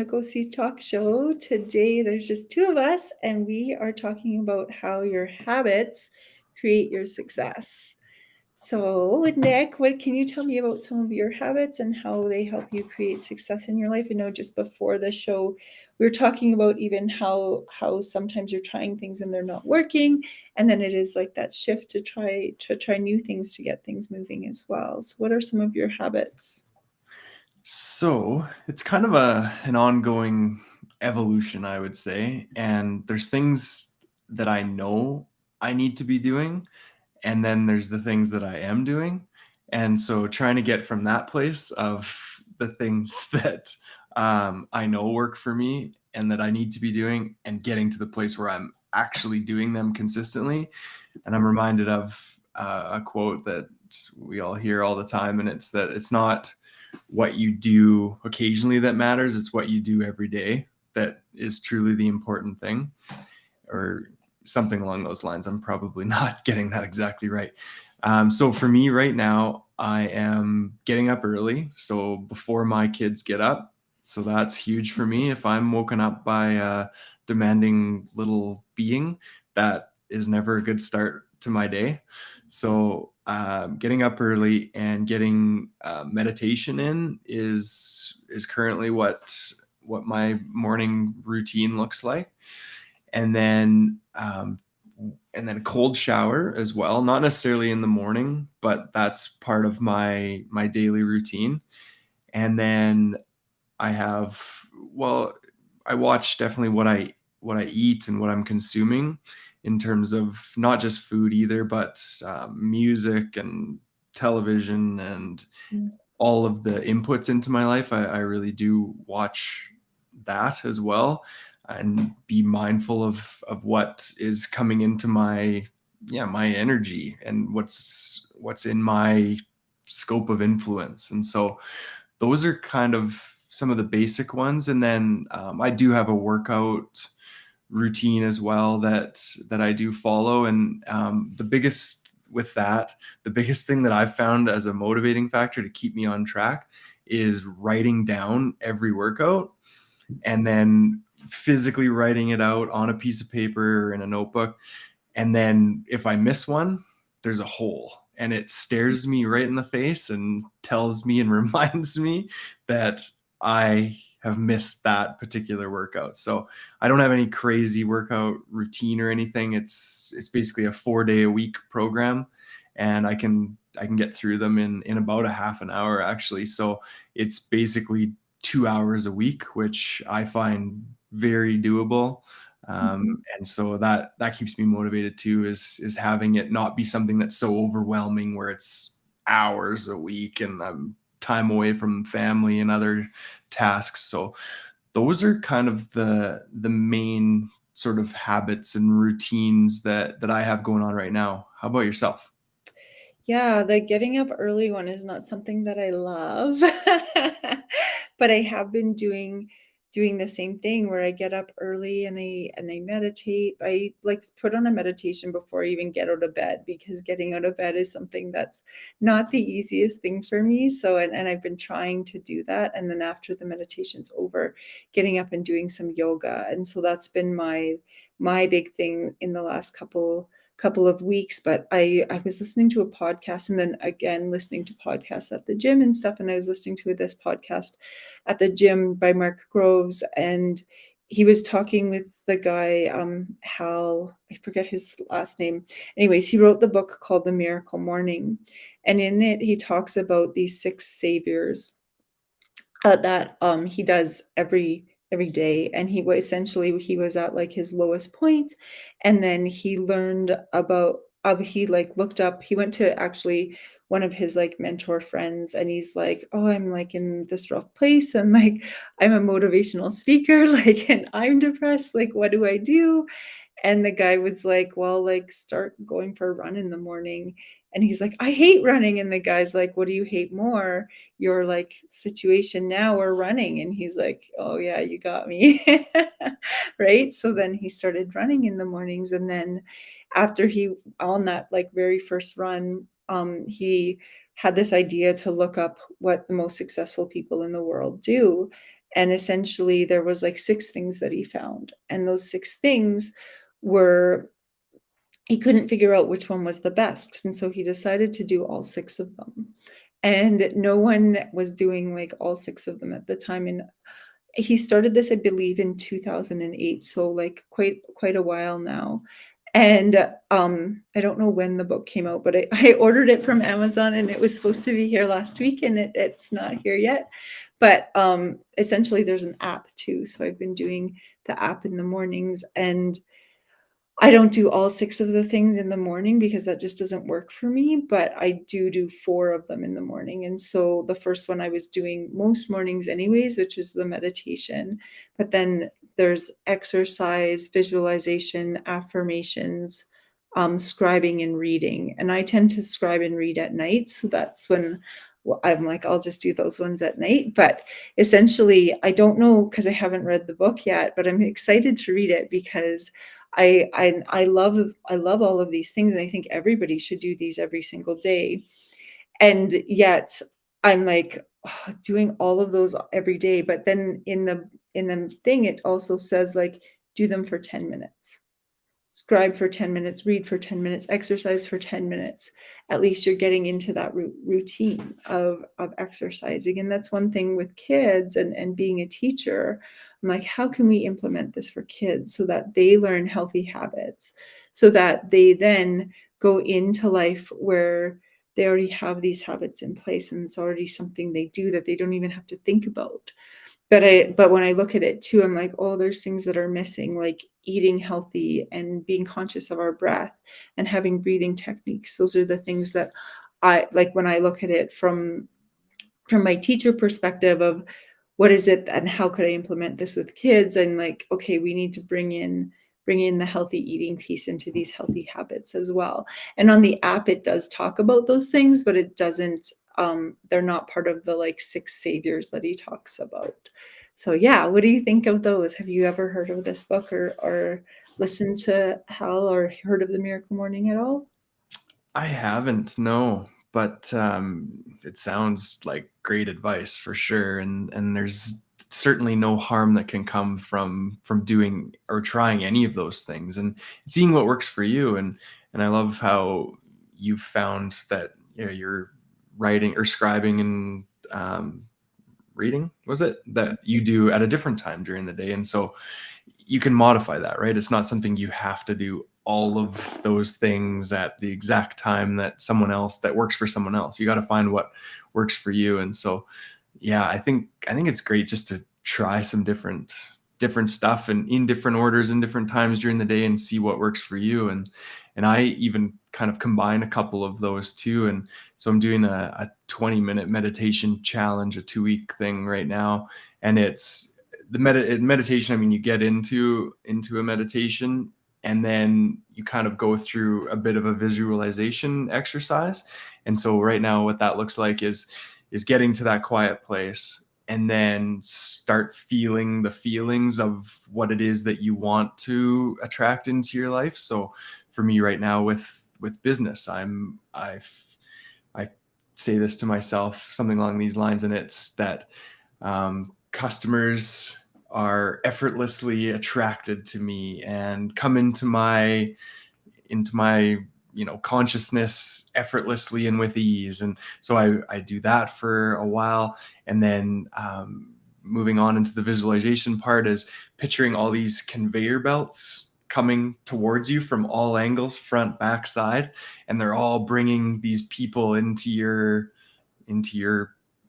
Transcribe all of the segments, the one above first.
Go See Talk Show. Today, there's just two of us, and we are talking about how your habits create your success. So, Nick, what can you tell me about some of your habits and how they help you create success in your life? I know just before the show, we were talking about even how sometimes you're trying things and they're not working, and then it is like that shift to try new things to get things moving as well. So, what are some of your habits? So it's kind of an ongoing evolution, I would say. And there's things that I know I need to be doing, and then there's the things that I am doing. And so trying to get from that place of the things that I know work for me and that I need to be doing, and getting to the place where I'm actually doing them consistently. And I'm reminded of a quote that we all hear all the time, and it's that it's not what you do occasionally that matters, it's what you do every day that is truly the important thing, or something along those lines. I'm probably not getting that exactly right. So for me right now, I am getting up early, so before my kids get up. So that's huge for me. If I'm woken up by a demanding little being, that is never a good start to my day. So getting up early and getting meditation in is currently what my morning routine looks like. And then a cold shower as well, not necessarily in the morning, but that's part of my daily routine. And then I have, well, I watch definitely what I eat and what I'm consuming, in terms of not just food either, but music and television and all of the inputs into my life. I really do watch that as well, and be mindful of what is coming into my energy and what's in my scope of influence. And so those are kind of some of the basic ones. And then I do have a workout routine as well that I do follow. And the biggest thing that I've found as a motivating factor to keep me on track is writing down every workout, and then physically writing it out on a piece of paper or in a notebook. And then if I miss one, there's a hole, and it stares me right in the face and tells me and reminds me that I have missed that particular workout. So I don't have any crazy workout routine or anything. It's basically a 4-day a week program, and I can get through them in about a half an hour actually. So it's basically 2 hours a week, which I find very doable. And so that keeps me motivated too, is having it not be something that's so overwhelming where it's hours a week and I'm time away from family and other tasks. So those are kind of the main sort of habits and routines that I have going on right now. How about yourself? Yeah, the getting up early one is not something that I love, but I have been doing the same thing where I get up early and I meditate. I like put on a meditation before I even get out of bed, because getting out of bed is something that's not the easiest thing for me. So and I've been trying to do that, and then after the meditation's over, getting up and doing some yoga. And so that's been my big thing in the last couple of weeks. But I was listening to a podcast, and then again listening to podcasts at the gym and stuff, and I was listening to this podcast at the gym by Mark Groves, and he was talking with the guy, Hal, I forget his last name. Anyways, he wrote the book called The Miracle Morning, and in it he talks about these 6 saviors that he does every day. And he was at like his lowest point, and then he learned about he like looked up, he went to actually one of his like mentor friends, and he's like, oh, I'm like in this rough place, and like I'm a motivational speaker, like, and I'm depressed, like what do I do? And the guy was like, well, like start going for a run in the morning. And he's like, I hate running. And the guy's like, what do you hate more, your like situation now or running? And he's like, oh yeah, you got me. Right. So then he started running in the mornings, and then after he on that like very first run, he had this idea to look up what the most successful people in the world do. And essentially there was like 6 things that he found, and those 6 things were he couldn't figure out which one was the best, and so he decided to do all 6 of them. And no one was doing, like, all 6 of them at the time, and he started this, I believe, in 2008, so, like, quite a while now. And, I don't know when the book came out, but I ordered it from Amazon, and it was supposed to be here last week, and it's not here yet. But, essentially, there's an app too, so I've been doing the app in the mornings, and I don't do all 6 of the things in the morning because that just doesn't work for me, but I do 4 of them in the morning, and so the first one I was doing most mornings anyways, which is the meditation, but then there's exercise, visualization, affirmations, scribing and reading, and I tend to scribe and read at night, so that's when I'm like, I'll just do those ones at night, but essentially, I don't know because I haven't read the book yet, but I'm excited to read it because I love all of these things, and I think everybody should do these every single day. And yet I'm like doing all of those every day, but then in the thing it also says like do them for 10 minutes. Scribe for 10 minutes, read for 10 minutes, exercise for 10 minutes. At least you're getting into that routine of exercising. And that's one thing with kids and being a teacher. I'm like, how can we implement this for kids so that they learn healthy habits, so that they then go into life where they already have these habits in place and it's already something they do that they don't even have to think about. But when I look at it too, I'm like, "Oh, there's things that are missing, like eating healthy and being conscious of our breath and having breathing techniques." Those are the things that I like when I look at it from my teacher perspective of what is it and how could I implement this with kids? And like, okay, we need to bring in the healthy eating piece into these healthy habits as well. And on the app, it does talk about those things, but it doesn't, they're not part of the like 6 saviors that he talks about. So yeah, what do you think of those? Have you ever heard of this book or listened to Hal or heard of the Miracle Morning at all? I haven't, no, but it sounds like great advice for sure, and there's certainly no harm that can come from doing or trying any of those things and seeing what works for you. And I love how you found that, you know, you're writing or scribing and reading, was it, that you do at a different time during the day, and so you can modify that, right? It's not something you have to do all of those things at the exact time that someone else that works for someone else. You got to find what works for you. And so, yeah, I think it's great just to try some different stuff and in different orders and different times during the day and see what works for you. And I even kind of combine a couple of those too. And so I'm doing a 20-minute meditation challenge, a 2-week thing right now. And it's the meditation. I mean, you get into a meditation and then you kind of go through a bit of a visualization exercise. And so right now what that looks like is getting to that quiet place and then start feeling the feelings of what it is that you want to attract into your life. So for me right now with business, I say this to myself, something along these lines, and it's that customers are effortlessly attracted to me and come into my consciousness effortlessly and with ease. And so I do that for a while, and then moving on into the visualization part is picturing all these conveyor belts coming towards you from all angles, front, back, side, and they're all bringing these people into your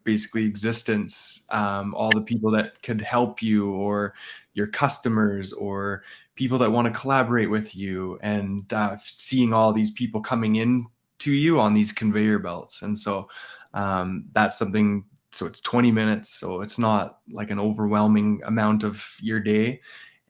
basically existence, all the people that could help you or your customers or people that want to collaborate with you, and seeing all these people coming in to you on these conveyor belts. And so that's something. So it's 20 minutes, so it's not like an overwhelming amount of your day,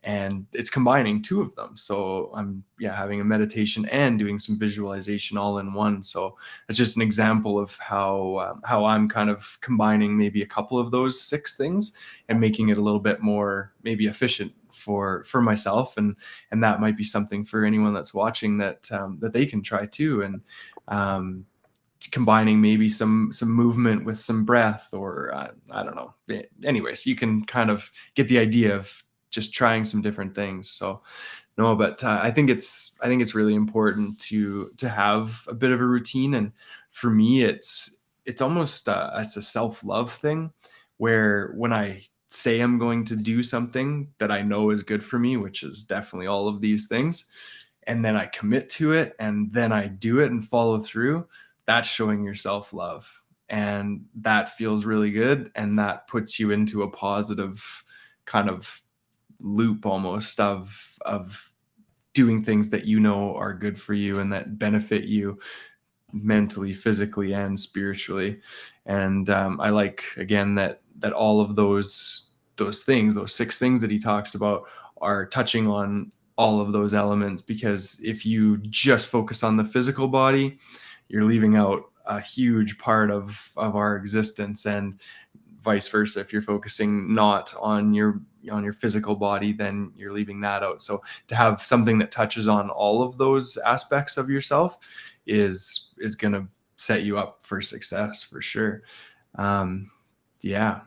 and it's combining 2 of them. So I'm, yeah, having a meditation and doing some visualization all in one. So it's just an example of how I'm kind of combining maybe a couple of those 6 things and making it a little bit more maybe efficient for myself. And that might be something for anyone that's watching that that they can try too. And combining maybe some movement with some breath, or I don't know. Anyways, you can kind of get the idea of just trying some different things. So no, but I think it's really important to have a bit of a routine. And for me, it's almost it's a self-love thing, where when I say I'm going to do something that I know is good for me, which is definitely all of these things, and then I commit to it and then I do it and follow through, that's showing your self-love. And that feels really good, and that puts you into a positive kind of loop almost of doing things that you know are good for you and that benefit you mentally, physically, and spiritually. And I like, again, that all of those things, those six things that he talks about, are touching on all of those elements. Because if you just focus on the physical body, you're leaving out a huge part of our existence, and vice versa. If you're focusing not on your physical body, then you're leaving that out. So to have something that touches on all of those aspects of yourself is going to set you up for success for sure. um yeah.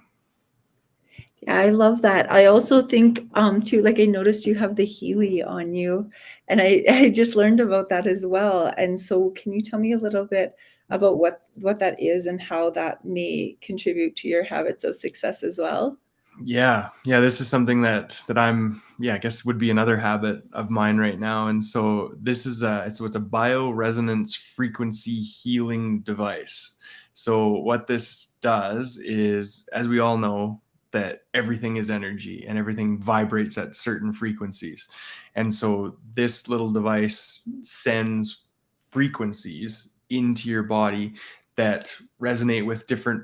Yeah, I love that. I also think, too, like I noticed you have the Healy on you, and I just learned about that as well. And so, can you tell me a little bit about what that is and how that may contribute to your habits of success as well? Yeah, this is something that I'm, yeah, I guess would be another habit of mine right now. And so this is it's a bioresonance frequency healing device. So what this does is, as we all know, that everything is energy and everything vibrates at certain frequencies. And so this little device sends frequencies into your body that resonate with different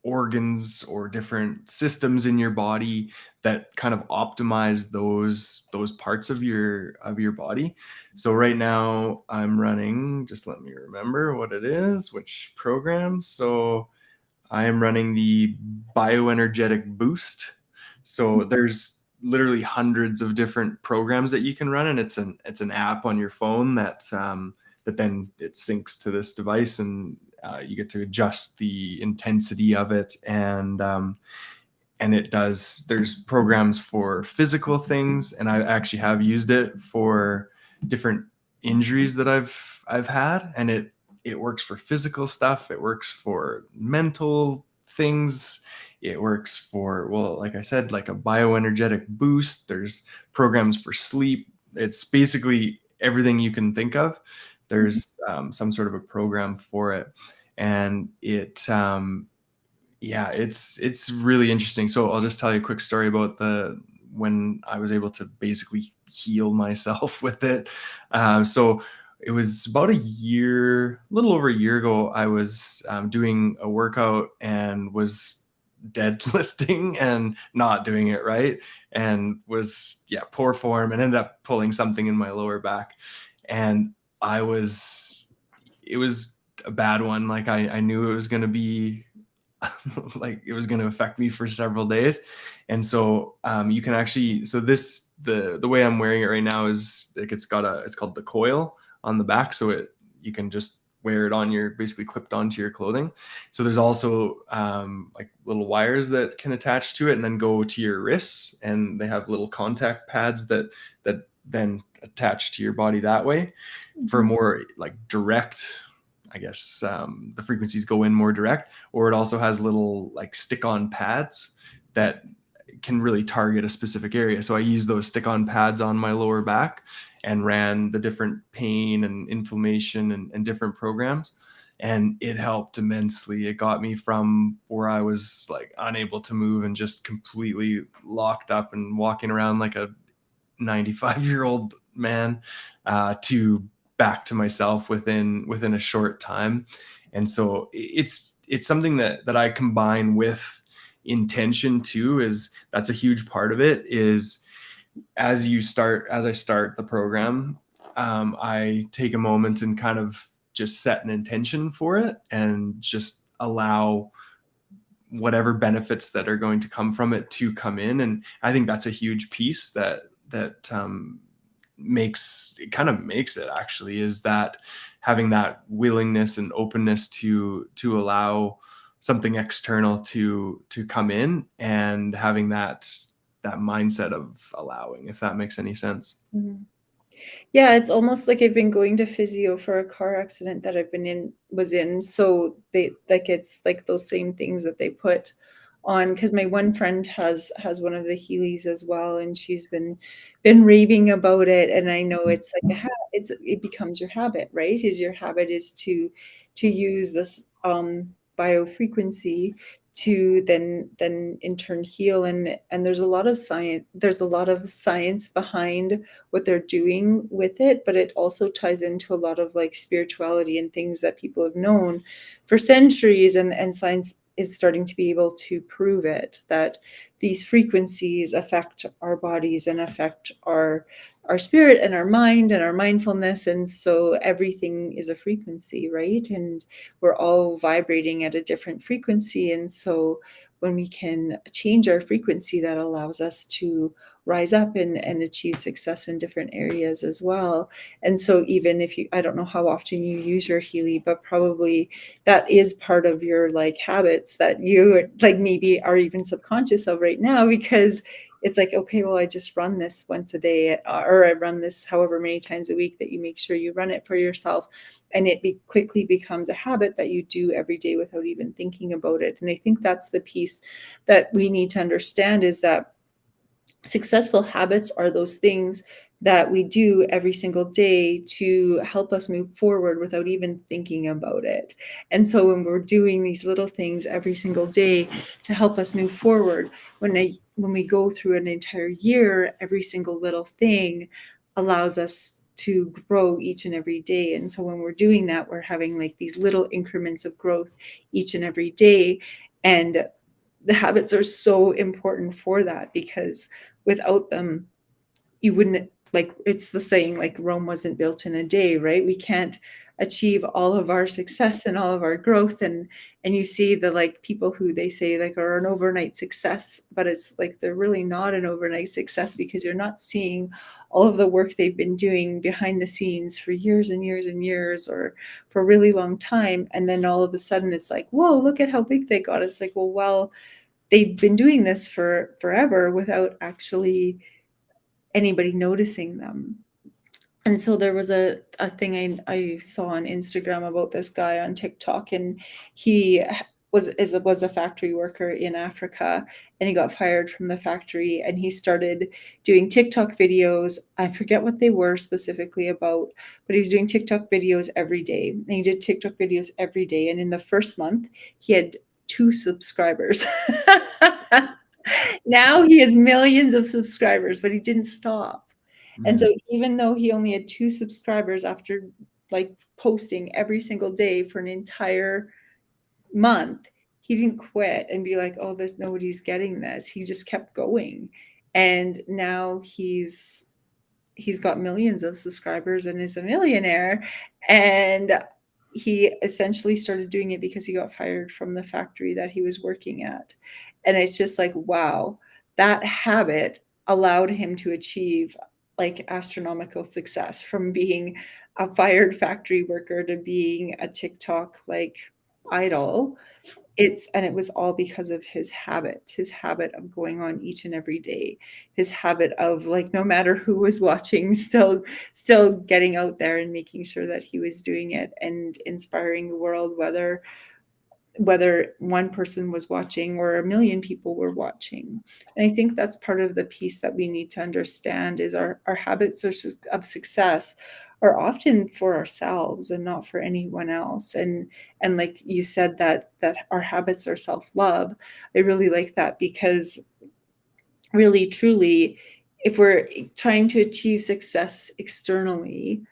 organs or different systems in your body, that kind of optimize those parts of your body. So right now I'm running, just let me remember what it is, which program. So I am running the bioenergetic boost. So there's literally hundreds of different programs that you can run, and it's an app on your phone that then it syncs to this device, and you get to adjust the intensity of it. And it does, there's programs for physical things, and I actually have used it for different injuries that I've had, and it works for physical stuff, it works for mental things, it works for, well, like I said, like a bioenergetic boost. There's programs for sleep. It's basically everything you can think of. There's some sort of a program for it. And yeah, it's really interesting. So I'll just tell you a quick story about the when I was able to basically heal myself with it. So it was about a year, a little over a year ago. I was doing a workout and was deadlifting and not doing it right, and was, yeah, poor form, and ended up pulling something in my lower back. And I was, it was a bad one. Like I knew it was going to be like it was going to affect me for several days. And so you can actually, so this, the way I'm wearing it right now is like, it's called the coil on the back. So you can just wear it on your, basically clipped onto your clothing. So there's also like little wires that can attach to it and then go to your wrists, and they have little contact pads that then attach to your body that way for Mhm. more like direct, I guess the frequencies go in more direct. Or it also has little like stick-on pads that can really target a specific area. So I use those stick-on pads on my lower back and ran the different pain and inflammation and different programs. And it helped immensely. It got me from where I was like unable to move and just completely locked up and walking around like a 95-year-old man, to back to myself within a short time. And so it's something that I combine with intention too. Is that's a huge part of it. Is as I start the program, I take a moment and kind of just set an intention for it, and just allow whatever benefits that are going to come from it to come in. And I think that's a huge piece that kind of makes it actually, is that having that willingness and openness to allow something external to come in, and having that mindset of allowing, if that makes any sense. Mhm. Yeah, it's almost like I've been going to physio for a car accident that I've been in was in, so they like, it's like those same things that they put on. Because my one friend has one of the Heelys as well, and she's been raving about it, and I know Mhm. it's like a it becomes your habit, right? Is your habit is to use this, biofrequency to then in turn heal, and there's a lot of science behind what they're doing with it, but it also ties into a lot of like spirituality and things that people have known for centuries, and science is starting to be able to prove it, that these frequencies affect our bodies and affect our spirit and our mind and our mindfulness, and so everything is a frequency, right? And we're all vibrating at a different frequency, and so when we can change our frequency, that allows us to rise up and achieve success in different areas as well. And so even if you, I don't know how often you use your Healy, but probably that is part of your like habits that you like maybe are even subconscious of right now, because it's like, okay, well, I just run this once a day, or I run this however many times a week, that you make sure you run it for yourself, and quickly becomes a habit that you do every day without even thinking about it. And I think that's the piece that we need to understand, is that successful habits are those things that we do every single day to help us move forward without even thinking about it. And so when we're doing these little things every single day to help us move forward, when we go through an entire year, every single little thing allows us to grow each and every day. And so when we're doing that, we're having like these little increments of growth each and every day. And the habits are so important for that, because without them, you wouldn't, like, it's the saying, like Rome wasn't built in a day, right? We can't achieve all of our success and all of our growth, and you see the like people who they say like are an overnight success, but it's like they're really not an overnight success, because you're not seeing all of the work they've been doing behind the scenes for years and years and years, or for a really long time, and then all of a sudden it's like, whoa, look at how big they got. It's like, well, they've been doing this for forever without actually anybody noticing them. And so there was a thing I saw on Instagram about this guy on TikTok, and he was a factory worker in Africa, and he got fired from the factory, and he started doing TikTok videos. I forget what they were specifically about, but he was doing TikTok videos every day. And he did TikTok videos every day, and in the first month, he had 2 subscribers. Now he has millions of subscribers, but he didn't stop. And Mhm. so even though he only had 2 subscribers after like posting every single day for an entire month, he didn't quit and be like, oh, there's nobody's getting this. He just kept going. And now he's got millions of subscribers and is a millionaire. And he essentially started doing it because he got fired from the factory that he was working at. And it's just like, wow, that habit allowed him to achieve like astronomical success, from being a fired factory worker to being a TikTok like idol. It was all because of his habit of going on each and every day, his habit of like, no matter who was watching, still getting out there and making sure that he was doing it and inspiring the world, whether one person was watching or a million people were watching. And I think that's part of the piece that we need to understand, is our habits of success are often for ourselves and not for anyone else. And like you said, that our habits are self-love. I really like that, because really truly, if we're trying to achieve success externally,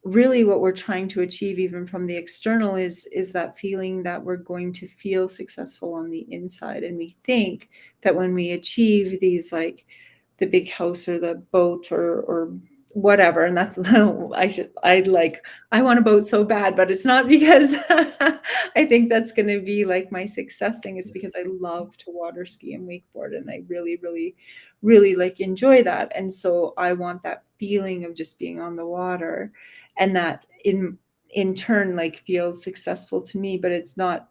really what we're trying to achieve even from the external is that feeling that we're going to feel successful on the inside. And we think that when we achieve these, like the big house or the boat or whatever, and that's I want a boat so bad, but it's not because I think that's going to be like my success thing. It's because I love to water ski and wakeboard, and I really really like enjoy that. And so I want that feeling of just being on the water, and that in turn like feels successful to me. But it's not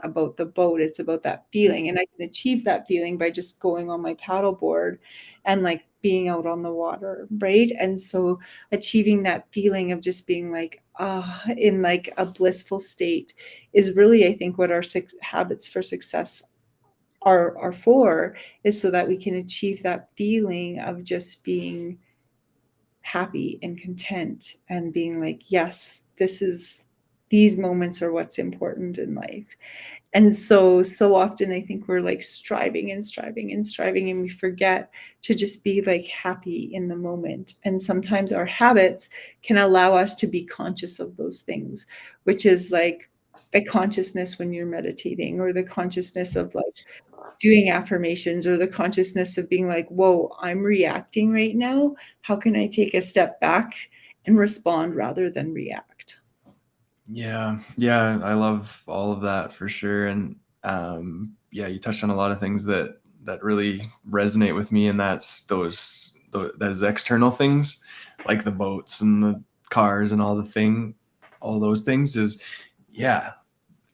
about the boat, it's about that feeling, and I can achieve that feeling by just going on my paddleboard and like being out on the water, right? And so achieving that feeling of just being like in like a blissful state is really, I think, what our habits for success are for, is so that we can achieve that feeling of just being happy and content and being like, yes, these moments are what's important in life. And so often I think we're like striving and striving and striving, and we forget to just be like happy in the moment. And sometimes our habits can allow us to be conscious of those things, which is like the consciousness when you're meditating, or the consciousness of like doing affirmations, or the consciousness of being like, whoa, I'm reacting right now. How can I take a step back and respond rather than react? Yeah, yeah, I love all of that for sure. And yeah, you touched on a lot of things that really resonate with me, and that's those external things, like the boats and the cars and all those things. Is yeah,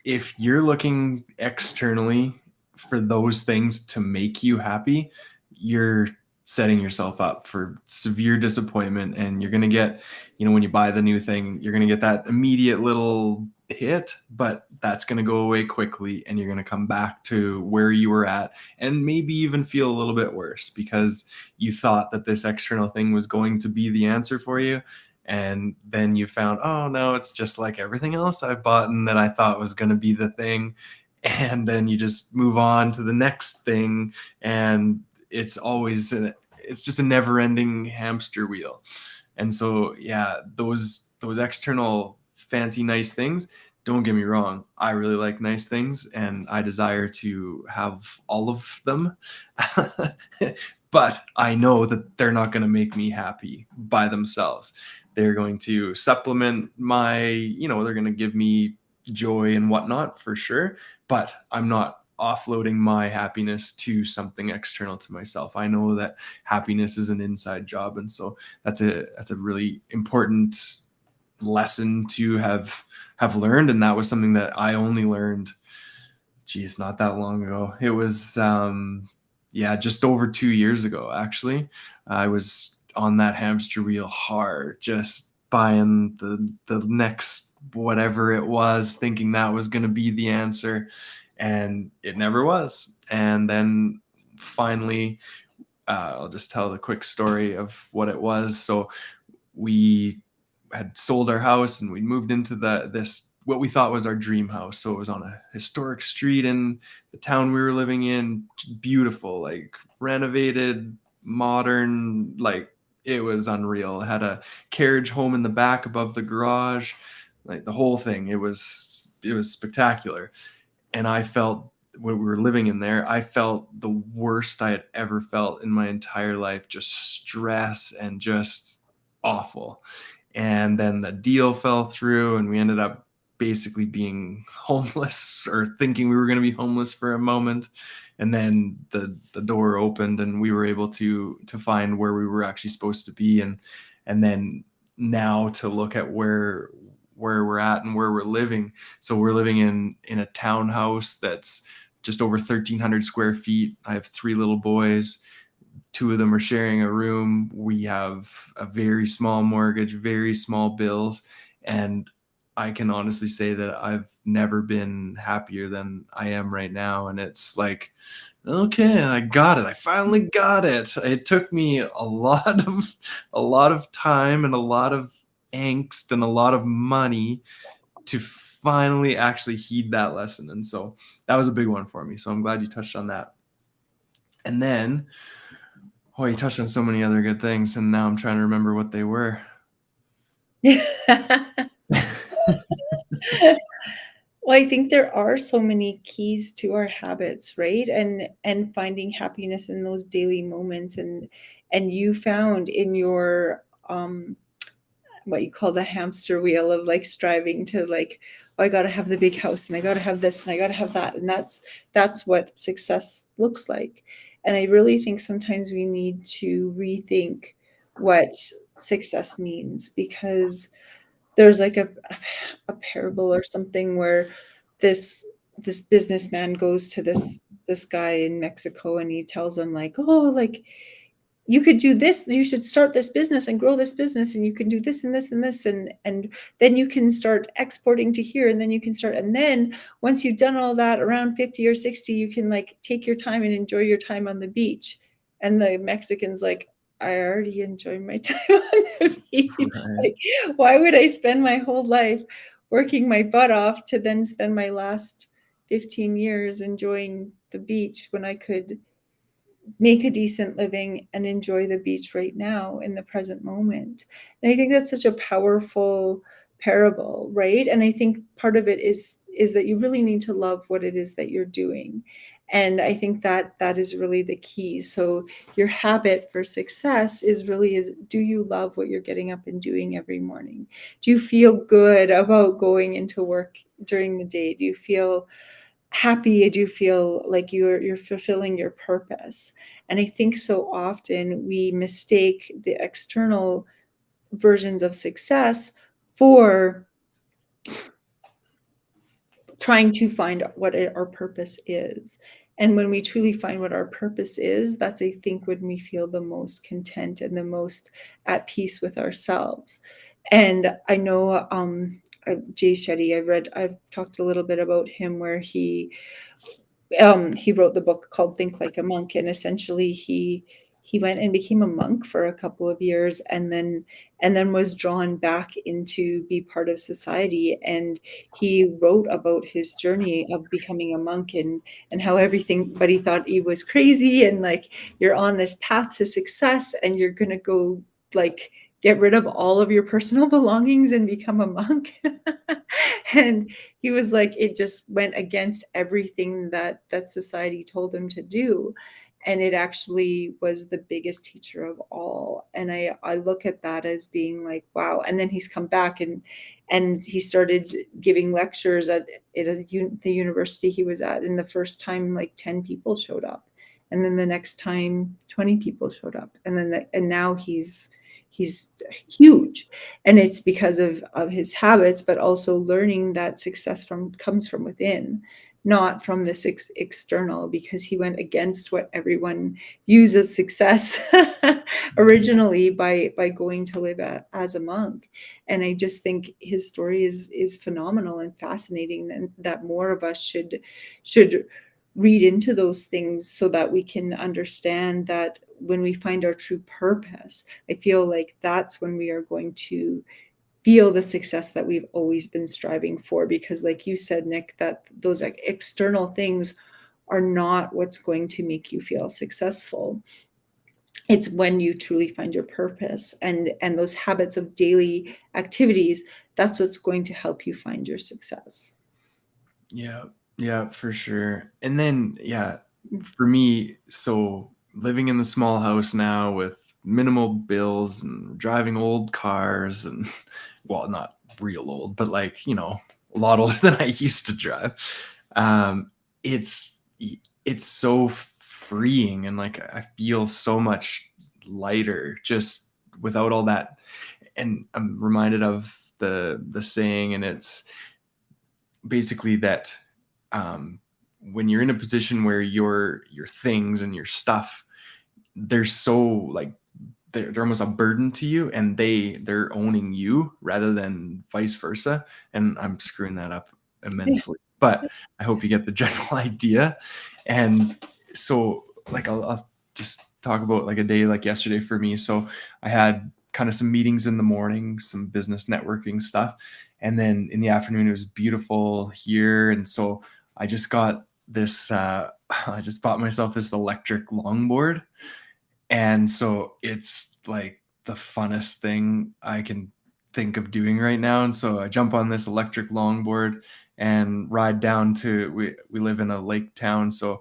if you're looking externally for those things to make you happy, you're setting yourself up for severe disappointment. And you're going to get, when you buy the new thing, you're going to get that immediate little hit, but that's going to go away quickly, and you're going to come back to where you were at, and maybe even feel a little bit worse because you thought that this external thing was going to be the answer for you. And then you found, oh no, it's just like everything else I've bought and that I thought was going to be the thing. And then you just move on to the next thing, and it's just a never ending hamster wheel. And so yeah, those external fancy nice things, don't get me wrong, I really like nice things and I desire to have all of them. But I know that they're not going to make me happy by themselves. They're going to supplement they're going to give me joy and whatnot for sure, but I'm not offloading my happiness to something external to myself. I know that happiness is an inside job. And so that's a really important lesson to have learned. And that was something that I only learned, geez, not that long ago. It was yeah, just over 2 years ago, actually. I was on that hamster wheel hard, just buying the next whatever it was, thinking that was going to be the answer, and it never was. And then finally, I'll just tell the quick story of what it was. So we had sold our house and we moved into this what we thought was our dream house. So it was on a historic street in the town we were living in, beautiful, like renovated, modern, like it was unreal. It had a carriage home in the back above the garage, like the whole thing. It was spectacular. And I felt, when we were living in there, I felt the worst I had ever felt in my entire life, just stress and just awful. And then the deal fell through, and we ended up basically being homeless, or thinking we were going to be homeless for a moment. And then the door opened, and we were able to find where we were actually supposed to be. And then now to look at where we're at and where we're living. So we're living in a townhouse that's just over 1,300 square feet. I have 3 little boys. 2 of them are sharing a room. We have a very small mortgage, very small bills. And I can honestly say that I've never been happier than I am right now. And it's like, okay, I got it. I finally got it. It took me a lot of time and a lot of angst and a lot of money to finally actually heed that lesson. And so that was a big one for me. So I'm glad you touched on that. And then, oh, you touched on so many other good things, and now I'm trying to remember what they were. Well, I think there are so many keys to our habits, right? And finding happiness in those daily moments, and you found in your what you call the hamster wheel of like striving to like, oh, I got to have the big house, and I got to have this, and I got to have that, and that's what success looks like. And I really think sometimes we need to rethink what success means, because there's like a parable or something where this this businessman goes to this guy in Mexico, and he tells him like, oh, like, you could do this, you should start this business and grow this business, and you can do this and this and this, and then you can start exporting to here, and then you can start, and then once you've done all that around 50 or 60, you can like take your time and enjoy your time on the beach. And the Mexican's like, I already enjoy my time on the beach. Right. Like, why would I spend my whole life working my butt off to then spend my last 15 years enjoying the beach when I could make a decent living and enjoy the beach right now in the present moment? And I think that's such a powerful parable, right? And I think part of it is that you really need to love what it is that you're doing. And I think that that is really the key. So your habit for success is do you love what you're getting up and doing every morning? Do you feel good about going into work during the day? Do you feel happy? Do you feel like you're fulfilling your purpose? And I think so often we mistake the external versions of success for trying to find what our purpose is. And when we truly find what our purpose is, that's, I think, when we feel the most content and the most at peace with ourselves. And I know Jay Shetty, I've talked a little bit about him, where he wrote the book called Think Like a Monk, and essentially he went and became a monk for a couple of years, and then was drawn back into be part of society. And he wrote about his journey of becoming a monk, and how everything, but he thought he was crazy, and like, you're on this path to success and you're going to go like get rid of all of your personal belongings and become a monk. And he was like, it just went against everything that society told him to do. And it actually was the biggest teacher of all. And I look at that as being like, wow. And then he's come back, and he started giving lectures at the university he was at. And the first time, like 10 people showed up, and then the next time 20 people showed up, and then and now he's huge. And it's because of his habits, but also learning that success comes from within, not from this external, because he went against what everyone views as success originally by going to live as a monk. And I just think his story is phenomenal and fascinating, and that more of us should read into those things, so that we can understand that when we find our true purpose, I feel like that's when we are going to feel the success that we've always been striving for. Because like you said, Nick, that those like external things are not what's going to make you feel successful. It's when you truly find your purpose, and those habits of daily activities, that's what's going to help you find your success. Yeah, yeah, for sure. And then, yeah, for me, so living in the small house now with minimal bills and driving old cars and, well, not real old, but like, a lot older than I used to drive. Um, it's it's so freeing, and like I feel so much lighter just without all that. And I'm reminded of the saying, and it's basically that um, when you're in a position where your things and your stuff, they're so like they're almost a burden to you, and they're owning you rather than vice versa. And I'm screwing that up immensely, but I hope you get the general idea. And so like I'll just talk about like a day like yesterday for me. So I had kind of some meetings in the morning, some business networking stuff, and then in the afternoon it was beautiful here. And so I just got this I just bought myself this electric longboard, and so it's like the funnest thing I can think of doing right now. And so I jump on this electric longboard and ride down to, we live in a lake town, so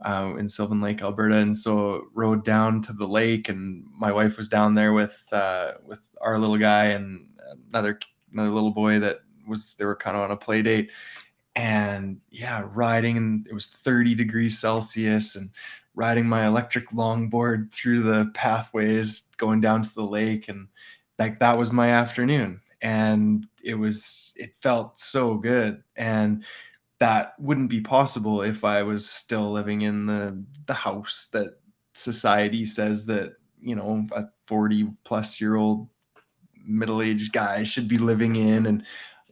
in Sylvan Lake, Alberta. And so rode down to the lake, and my wife was down there with our little guy and another little boy they were kind of on a play date. And yeah, riding, and it was 30 degrees Celsius, and riding my electric longboard through the pathways going down to the lake, and like that was my afternoon, and it felt so good. And that wouldn't be possible if I was still living in the house that society says that, a 40 plus year old middle-aged guy should be living in, and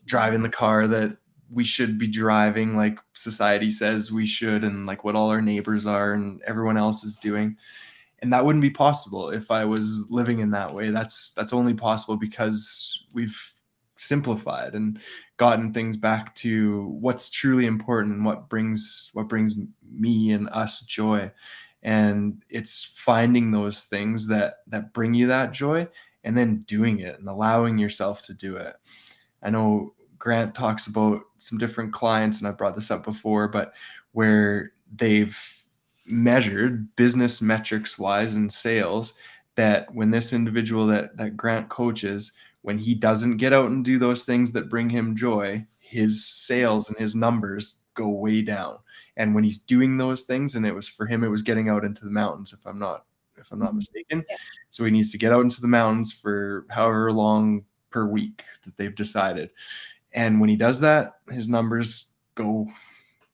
driving the car that we should be driving like society says we should, and like what all our neighbors are and everyone else is doing. And that wouldn't be possible if I was living in that way. That's only possible because we've simplified and gotten things back to what's truly important and what brings me and us joy. And it's finding those things that bring you that joy, and then doing it and allowing yourself to do it. I know Grant talks about some different clients, and I brought this up before, but where they've measured business metrics wise in sales, that when this individual that Grant coaches, when he doesn't get out and do those things that bring him joy, his sales and his numbers go way down. And when he's doing those things, and it was for him, it was getting out into the mountains, if I'm not Mhm. mistaken. Yeah. So he needs to get out into the mountains for however long per week that they've decided. And when he does that, his numbers go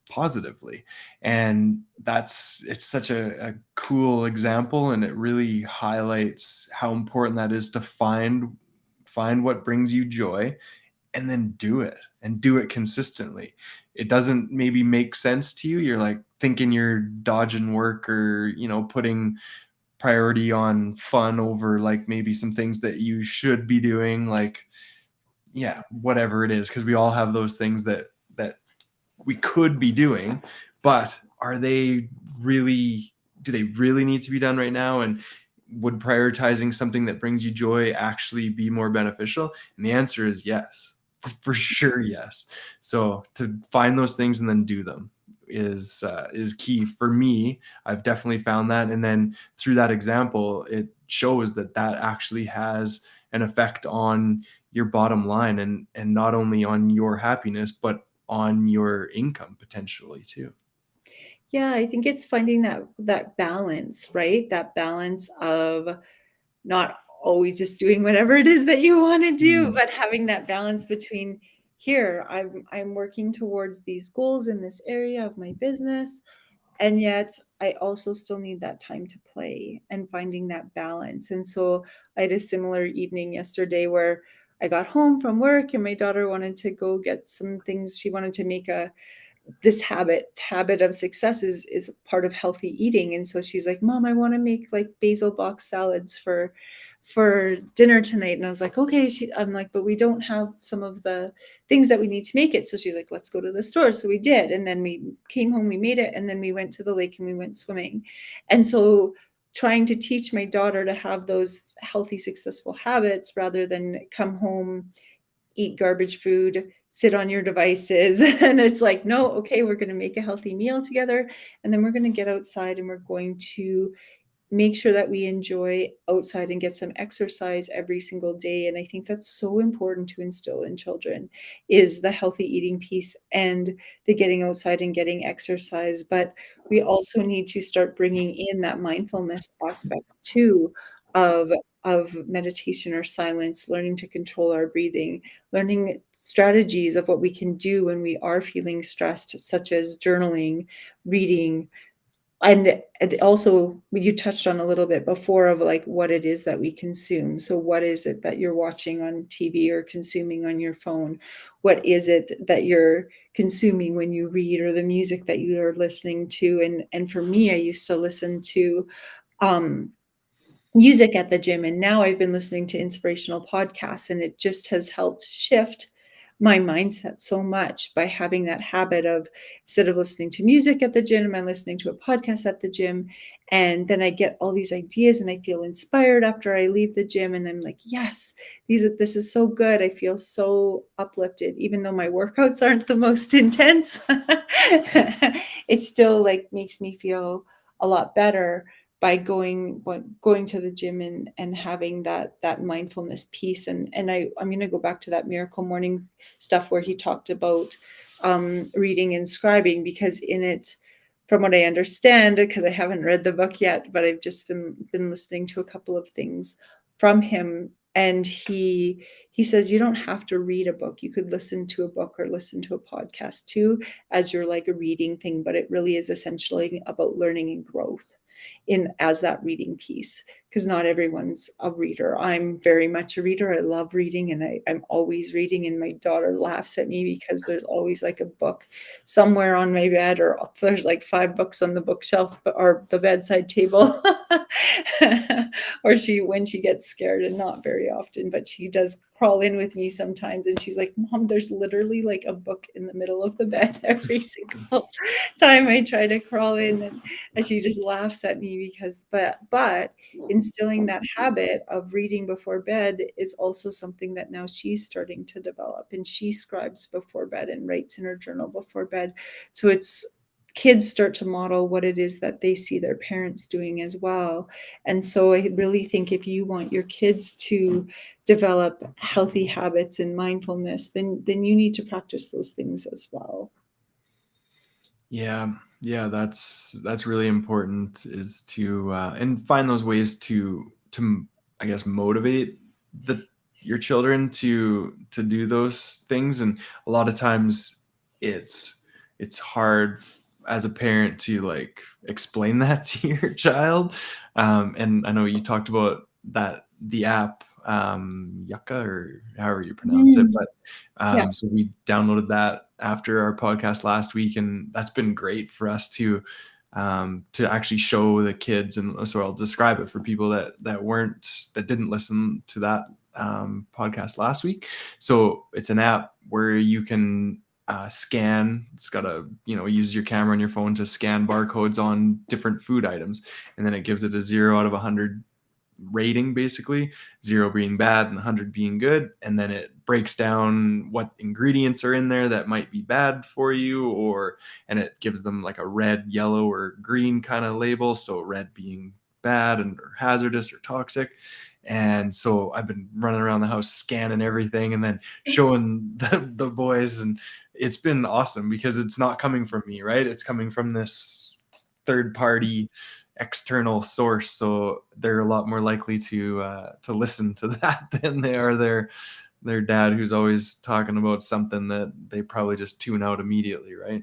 positively. And it's such a cool example, and it really highlights how important that is to find what brings you joy, and then do it consistently. It doesn't maybe make sense to you. You're like thinking you're dodging work, or putting priority on fun over like maybe some things that you should be doing, like, yeah, whatever it is, because we all have those things that we could be doing, but do they really need to be done right now? And would prioritizing something that brings you joy actually be more beneficial? And the answer is yes, for sure, yes. So to find those things and then do them is key for me. I've definitely found that, and then through that example, it shows that actually has an effect on your bottom line, and not only on your happiness, but on your income potentially too. Yeah, I think it's finding that balance, right? That balance of not always just doing whatever it is that you wanna do, Mm, but having that balance between, "Here, I'm working towards these goals in this area of my business, and yet I also still need that time to play," and finding that balance. And so I had a similar evening yesterday where I got home from work and my daughter wanted to go get some things. She wanted to make a this habit of success is part of healthy eating, and so she's like, "Mom, I wanna make, like, basil box salads for dinner tonight," and I was like, "Okay." I'm like, "But we don't have some of the things that we need to make it." So she's like, "Let's go to the store." So we did, and then we came home, we made it, and then we went to the lake and we went swimming. And so trying to teach my daughter to have those healthy, successful habits rather than come home, eat garbage food, sit on your devices. And it's like, no, okay, we're going to make a healthy meal together. And then we're going to get outside and we're going to make sure that we enjoy outside and get some exercise every single day. And I think that's so important to instill in children is the healthy eating piece and the getting outside and getting exercise. But we also need to start bringing in that mindfulness aspect too of meditation or silence, learning to control our breathing, learning strategies of what we can do when we are feeling stressed, such as journaling, reading, and also you touched on a little bit before of, like, what it is that we consume. So what is it that you're watching on TV or consuming on your phone? What is it that you're consuming when you read, or the music that you are listening to? And for me, I used to listen to, um music at the gym, and now I've been listening to inspirational podcasts, and it just has helped shift my mindset so much by having that habit of, instead of listening to music at the gym, I'm listening to a podcast at the gym, and then I get all these ideas and I feel inspired after I leave the gym, and I'm like, "Yes, this is so good." I feel so uplifted even though my workouts aren't the most intense. It still, like, makes me feel a lot better by going to the gym and having that mindfulness piece. And I'm gonna go back to that Miracle Morning stuff where he talked about, reading and scribing, because in it, from what I understand, because I haven't read the book yet, but I've just been listening to a couple of things from him, and he says you don't have to read a book. You could listen to a book or listen to a podcast too as your like a reading thing, but it really is essentially about learning and growth in as that reading piece, because not everyone's a reader. I'm very much a reader. I love reading, and I'm always reading, and my daughter laughs at me because there's always like a book somewhere on my bed, or there's like 5 books on the bookshelf or the bedside table. Or she when she gets scared, and not very often, but she does crawl in with me sometimes, and she's like, "Mom, there's literally like a book in the middle of the bed every single time I try to crawl in." And she just laughs at me because but instilling that habit of reading before bed is also something that now she's starting to develop, and she scribes before bed and writes in her journal before bed. So it's kids start to model what it is that they see their parents doing as well. And so I really think if you want your kids to develop healthy habits and mindfulness, then you need to practice those things as well. Yeah, yeah, that's really important is to and find those ways to I guess motivate the your children to do those things. And a lot of times it's hard as a parent to like explain that to your child. And I know you talked about that the app Yucca, or however you pronounce it, Mm, but yeah. so we downloaded that after our podcast last week, and that's been great for us to actually show the kids. And so I'll describe it for people that didn't listen to that podcast last week. So it's an app where you can scan. It's got a use your camera on your phone to scan barcodes on different food items, and then it gives it a 0 out of 100 rating, basically 0 being bad and 100 being good. And then it breaks down what ingredients are in there that might be bad for you, and it gives them like a red, yellow, or green kind of label. So red being bad and or hazardous or toxic. And so I've been running around the house scanning everything and then showing the boys, and it's been awesome because it's not coming from me, right? It's coming from this third party external source, so they're a lot more likely to listen to that than they are their dad, who's always talking about something that they probably just tune out immediately, right?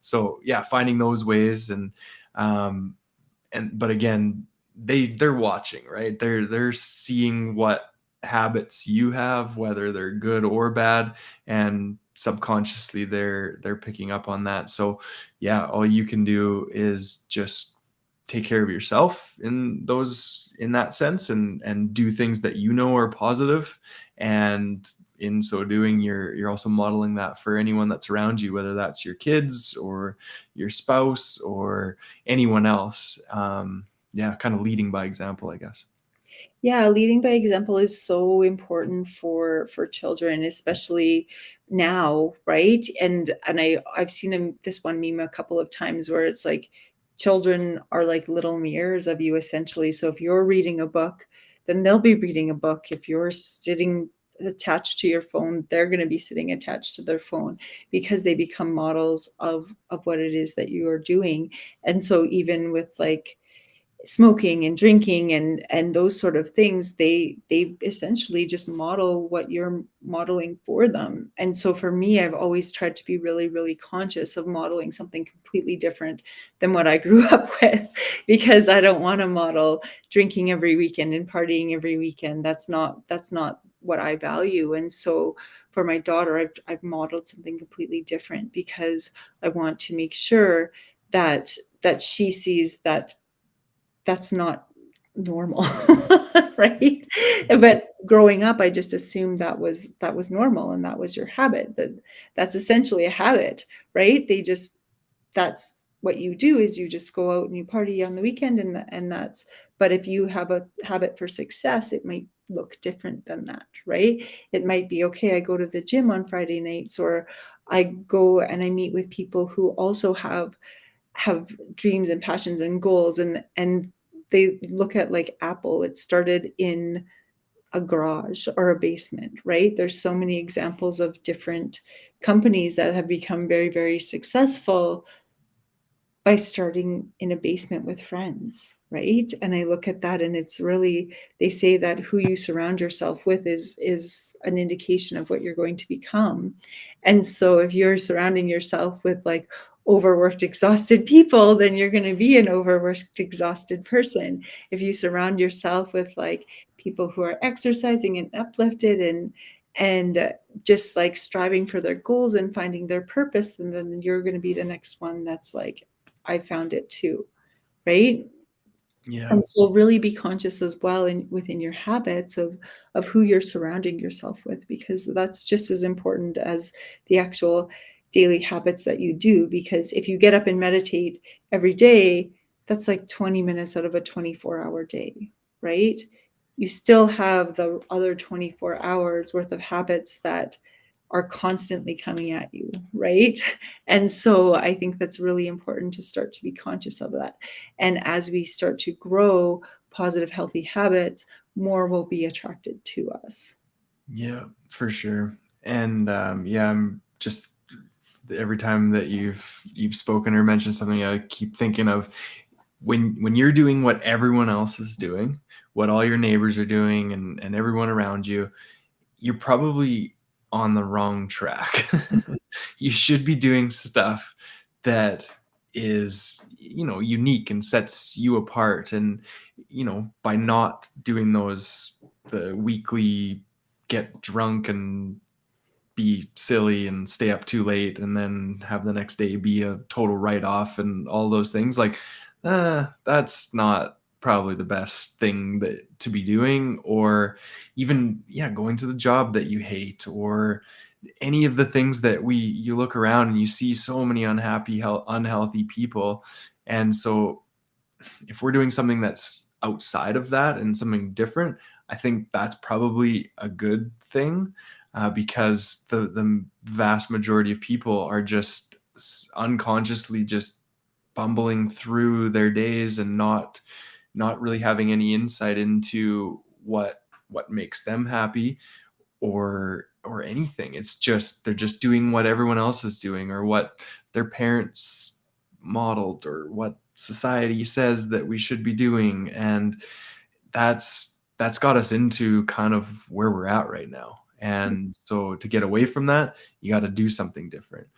So yeah, finding those ways. And but again, they're watching, right? They're seeing what habits you have, whether they're good or bad, and subconsciously they're picking up on that. So yeah, all you can do is just take care of yourself in that sense, and do things that you know are positive. And in so doing, you're also modeling that for anyone that's around you, whether that's your kids or your spouse or anyone else. Yeah, kind of leading by example, I guess. Yeah, leading by example is so important for children, especially now, right? And I've seen this one meme a couple of times where it's like children are like little mirrors of you essentially. So if you're reading a book, then they'll be reading a book. If you're sitting attached to your phone, they're going to be sitting attached to their phone, because they become models of what it is that you are doing. And so even with like smoking and drinking and those sort of things, they essentially just model what you're modeling for them. And so for me, I've always tried to be really, really conscious of modeling something completely different than what I grew up with, because I don't want to model drinking every weekend and partying every weekend. That's not what I value. And so for my daughter, I've modeled something completely different, because I want to make sure that she sees that that's not normal, right? But growing up, I just assumed that was normal, and that was your habit. That's essentially a habit, right? That's what you do, is you just go out and you party on the weekend, and that's. But if you have a habit for success, it might look different than that, right? It might be, okay, I go to the gym on Friday nights, or I go and I meet with people who also have dreams and passions and goals, and they look at like Apple. It started in a garage or a basement, right? There's so many examples of different companies that have become very, very successful, by starting in a basement with friends, right? And I look at that and it's really, they say that who you surround yourself with is an indication of what you're going to become. And so if you're surrounding yourself with like overworked, exhausted people, then you're going to be an overworked, exhausted person. If you surround yourself with like people who are exercising and uplifted and just like striving for their goals and finding their purpose, and then you're going to be the next one that's like, I found it too, right? Yeah. And so really be conscious as well in within your habits of who you're surrounding yourself with, because that's just as important as the actual daily habits that you do. Because if you get up and meditate every day, that's like 20 minutes out of a 24-hour day, right? You still have the other 24 hours worth of habits that are constantly coming at you, right? And so I think that's really important to start to be conscious of that. And as we start to grow positive, healthy habits, more will be attracted to us. Yeah, for sure. And yeah, I'm just every time that you've spoken or mentioned something, I keep thinking of when you're doing what everyone else is doing, what all your neighbors are doing and everyone around you, you're probably on the wrong track. You should be doing stuff that is, unique and sets you apart. And, by not doing those, the weekly get drunk and be silly and stay up too late and then have the next day be a total write off and all those things, like that's not probably the best thing that to be doing. Or even, yeah, going to the job that you hate, or any of the things that you look around and you see so many unhealthy people. And so if we're doing something that's outside of that and something different, I think that's probably a good thing, because the vast majority of people are just unconsciously just bumbling through their days and not really having any insight into what makes them happy, or anything. It's just they're just doing what everyone else is doing, or what their parents modeled, or what society says that we should be doing. And that's got us into kind of where we're at right now. And so to get away from that, you got to do something different.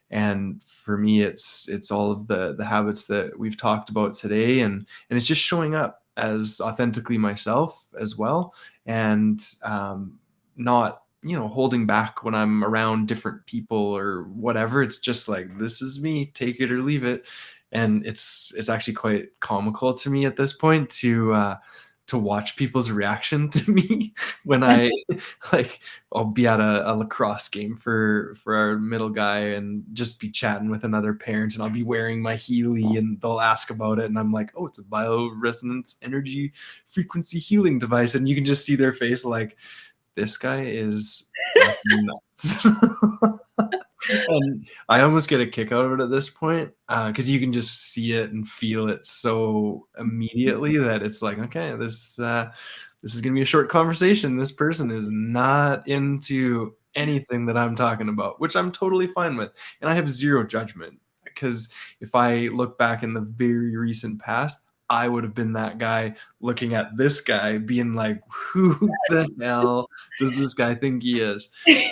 And for me, it's all of the habits that we've talked about today, and it's just showing up as authentically myself as well. And not, holding back when I'm around different people or whatever. It's just like, this is me, take it or leave it. And it's actually quite comical to me at this point to watch people's reaction to me when I like I'll be at a lacrosse game for our middle guy and just be chatting with another parent, and I'll be wearing my Healy and they'll ask about it, and I'm like, oh, it's a bioresonance energy frequency healing device, and you can just see their face like, this guy is fucking nuts. And I almost get a kick out of it at this point, because you can just see it and feel it so immediately that it's like, okay, this is gonna be a short conversation. This person is not into anything that I'm talking about, which I'm totally fine with, and I have zero judgment, because if I look back in the very recent past, I would have been that guy looking at this guy being like, who the hell does this guy think he is? So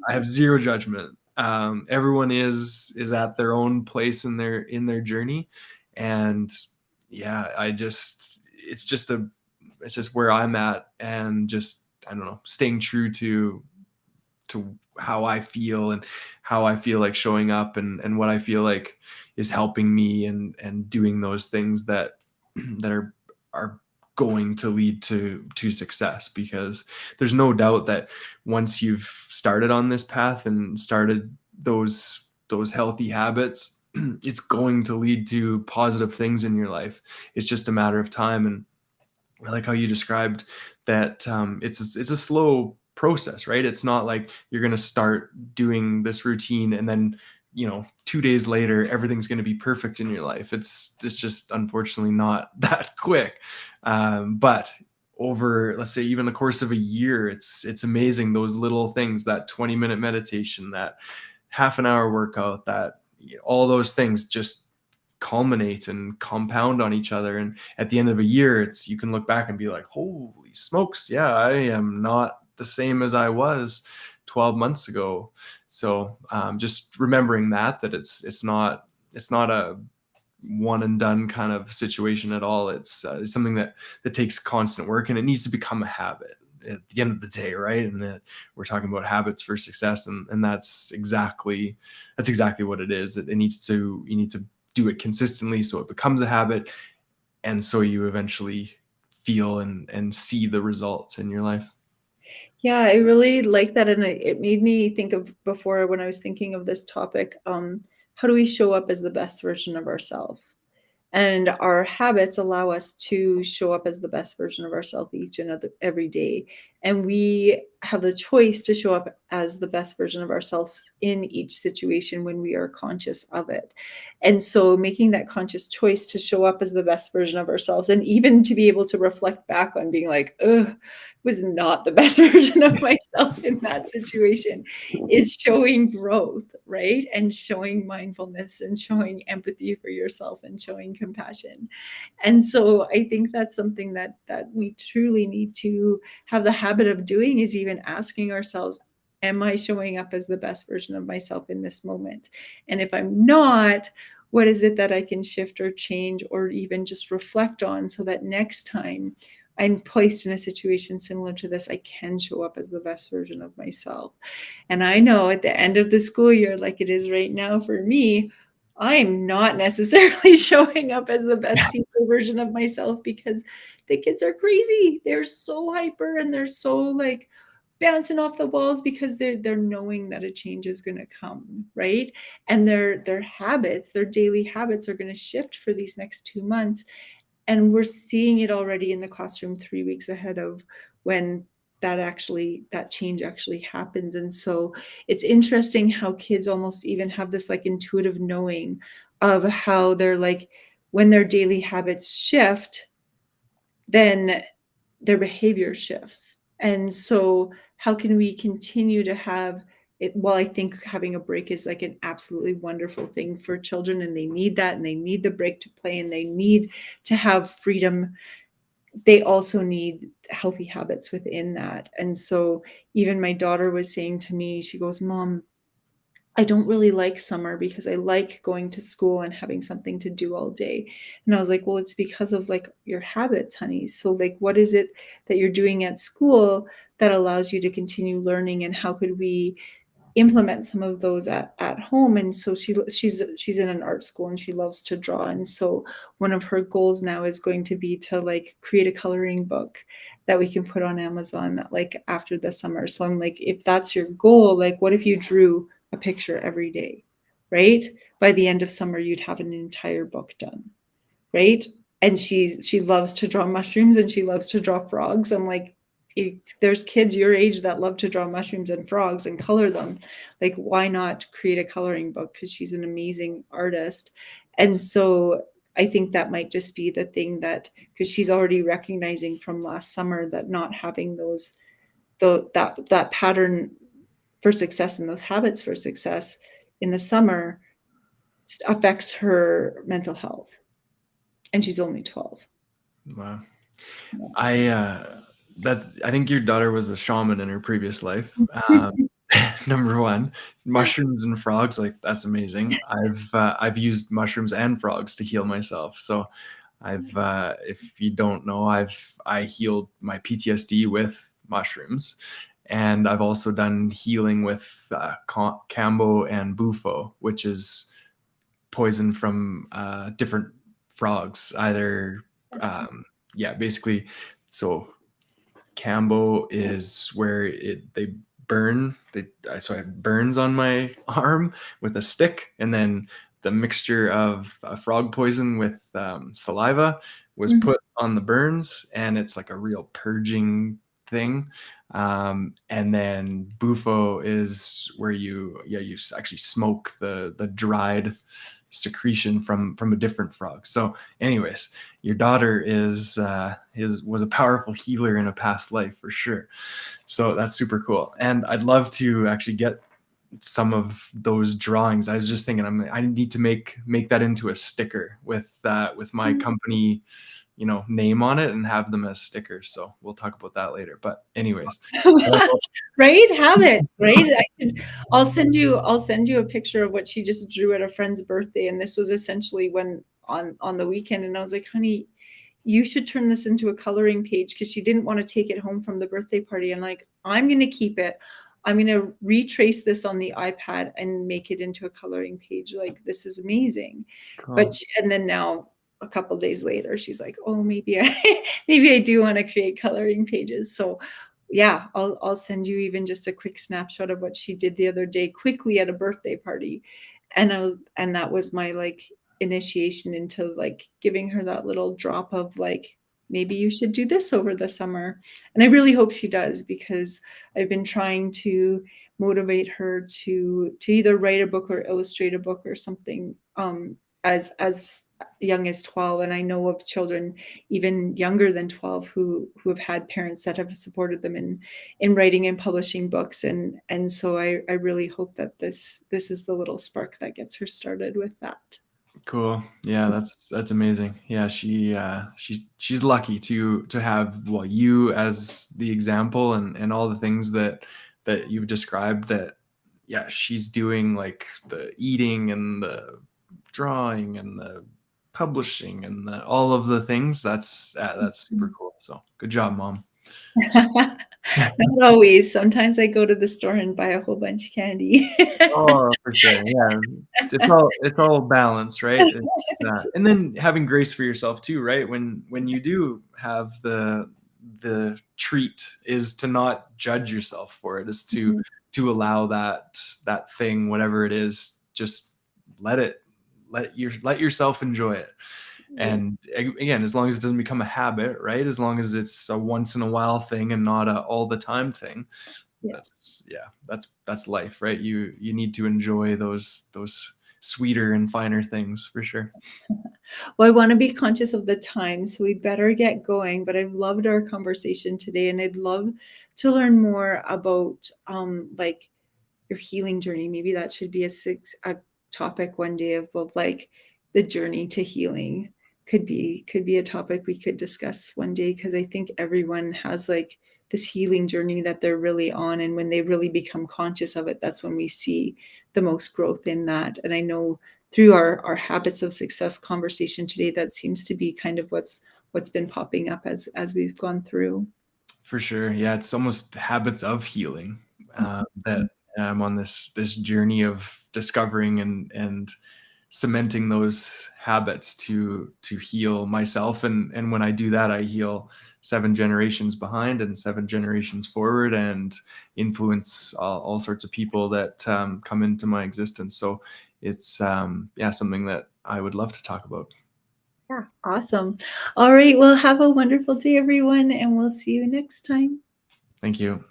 I have zero judgment. Everyone is at their own place in their journey, and yeah, it's just where I'm at, and just, I don't know, staying true to how I feel and how I feel like showing up, and what I feel like is helping me, and doing those things that that are going to lead to success. Because there's no doubt that once you've started on this path and started those healthy habits, it's going to lead to positive things in your life. It's just a matter of time. And I like how you described that, it's a slow process, right? It's not like you're going to start doing this routine and then, 2 days later everything's going to be perfect in your life. It's just unfortunately not that quick. But over, let's say, even the course of a year, it's amazing, those little things, that 20-minute meditation, that half an hour workout, that, all those things just culminate and compound on each other. And at the end of a year, you can look back and be like, holy smokes, yeah, I am not the same as I was 12 months ago. So just remembering that it's not a one and done kind of situation at all. It's something that takes constant work, and it needs to become a habit at the end of the day, right? And we're talking about habits for success, and that's exactly what it is. You need to do it consistently so it becomes a habit, and so you eventually feel and see the results in your life. Yeah, I really like that, and it made me think of before when I was thinking of this topic, how do we show up as the best version of ourselves? And our habits allow us to show up as the best version of ourselves each and every day. And we have the choice to show up as the best version of ourselves in each situation when we are conscious of it. And so making that conscious choice to show up as the best version of ourselves, and even to be able to reflect back on being like, ugh, was not the best version of myself in that situation, is showing growth, right? And showing mindfulness and showing empathy for yourself and showing compassion. And so I think that's something that we truly need to have the habit of doing, is even asking ourselves, am I showing up as the best version of myself in this moment? And if I'm not, what is it that I can shift or change or even just reflect on, so that next time I'm placed in a situation similar to this, I can show up as the best version of myself. And I know at the end of the school year, like it is right now for me, I'm not necessarily showing up as the best teacher version of myself, because the kids are crazy. They're so hyper and they're so like bouncing off the walls, because they're knowing that a change is going to come, right? And their habits, their daily habits are going to shift for these next 2 months, and we're seeing it already in the classroom 3 weeks ahead of when that change actually happens. And so it's interesting how kids almost even have this like intuitive knowing of how they're like, when their daily habits shift, then their behavior shifts. And so how can we continue to have it? Well, I think having a break is like an absolutely wonderful thing for children, and they need that, and they need the break to play, and they need to have freedom. They also need healthy habits within that. And so even my daughter was saying to me, she goes, Mom, I don't really like summer because I like going to school and having something to do all day. And I was like, well, it's because of like your habits, honey. So like, what is it that you're doing at school that allows you to continue learning, and how could we implement some of those at home? And so she's in an art school and she loves to draw. And so one of her goals now is going to be to like create a coloring book that we can put on Amazon like after the summer. So I'm like, if that's your goal, like what if you drew a picture every day, right? By the end of summer, you'd have an entire book done, right? And she loves to draw mushrooms and she loves to draw frogs. I'm like, if there's kids your age that love to draw mushrooms and frogs and color them, like why not create a coloring book? Because she's an amazing artist. And so I think that might just be the thing, that because she's already recognizing from last summer that not having that pattern for success and those habits for success in the summer affects her mental health. And she's only 12. Wow. Yeah. I think your daughter was a shaman in her previous life. Number one, mushrooms and frogs, like that's amazing. I've used mushrooms and frogs to heal myself. So if you don't know, I healed my PTSD with mushrooms, and I've also done healing with Kambo and Bufo, which is poison from different frogs. Either basically, so Cambo is where they burn. So I have burns on my arm with a stick, and then the mixture of frog poison with saliva was put on the burns, and it's like a real purging thing. And then Bufo is where you actually smoke the dried secretion from a different frog. So, anyways, your daughter was a powerful healer in a past life for sure. So that's super cool. And I'd love to actually get some of those drawings. I was just thinking, I need to make that into a sticker with my company, name on it, and have them as stickers. So we'll talk about that later. But anyways, Right? Habits, right? I'll send you a picture of what she just drew at a friend's birthday, and this was essentially when on the weekend, and I was like, "Honey, you should turn this into a coloring page," because she didn't want to take it home from the birthday party. And like, I'm going to keep it. I'm going to retrace this on the iPad and make it into a coloring page. Like, this is amazing. cool. And then now a couple days later, she's like, "Oh, maybe I maybe I do want to create coloring pages." So yeah, I'll send you even just a quick snapshot of what she did the other day quickly at a birthday party. And that was my like initiation into like giving her that little drop of like, maybe you should do this over the summer. And I really hope she does, because I've been trying to motivate her to either write a book or illustrate a book or something, as young as 12. And I know of children even younger than 12 who have had parents that have supported them in writing and publishing books. And so I really hope that this is the little spark that gets her started with that. Cool. Yeah, that's amazing. Yeah, she's lucky to have, well, you as the example, and all the things that you've described, that yeah, she's doing, like the eating and the drawing and the publishing and all of the things. That's super cool. So good job, mom. Not always. Sometimes I go to the store and buy a whole bunch of candy. Oh, for sure. Yeah. It's all balance, right? It's and then having grace for yourself too, right? When you do have the treat, is to not judge yourself for it, is to allow that thing, whatever it is, just let yourself enjoy it. And again, as long as it doesn't become a habit, right? As long as it's a once in a while thing and not a all the time thing, Yeah. that's life, right? You need to enjoy those sweeter and finer things, for sure. Well, I want to be conscious of the time, so we better get going. But I've loved our conversation today, and I'd love to learn more about like your healing journey. Maybe that should be a topic one day of like the journey to healing. Could be a topic we could discuss one day, because I think everyone has like this healing journey that they're really on, and when they really become conscious of it, that's when we see the most growth in that. And I know through our habits of success conversation today, that seems to be kind of what's been popping up as we've gone through. For sure. Yeah, it's almost habits of healing, that I'm on this journey of discovering and cementing those habits to heal myself. And when I do that, I heal 7 generations behind and 7 generations forward, and influence all sorts of people that come into my existence. So it's yeah, something that I would love to talk about. Yeah, awesome. All right, well, have a wonderful day, everyone, and we'll see you next time. Thank you.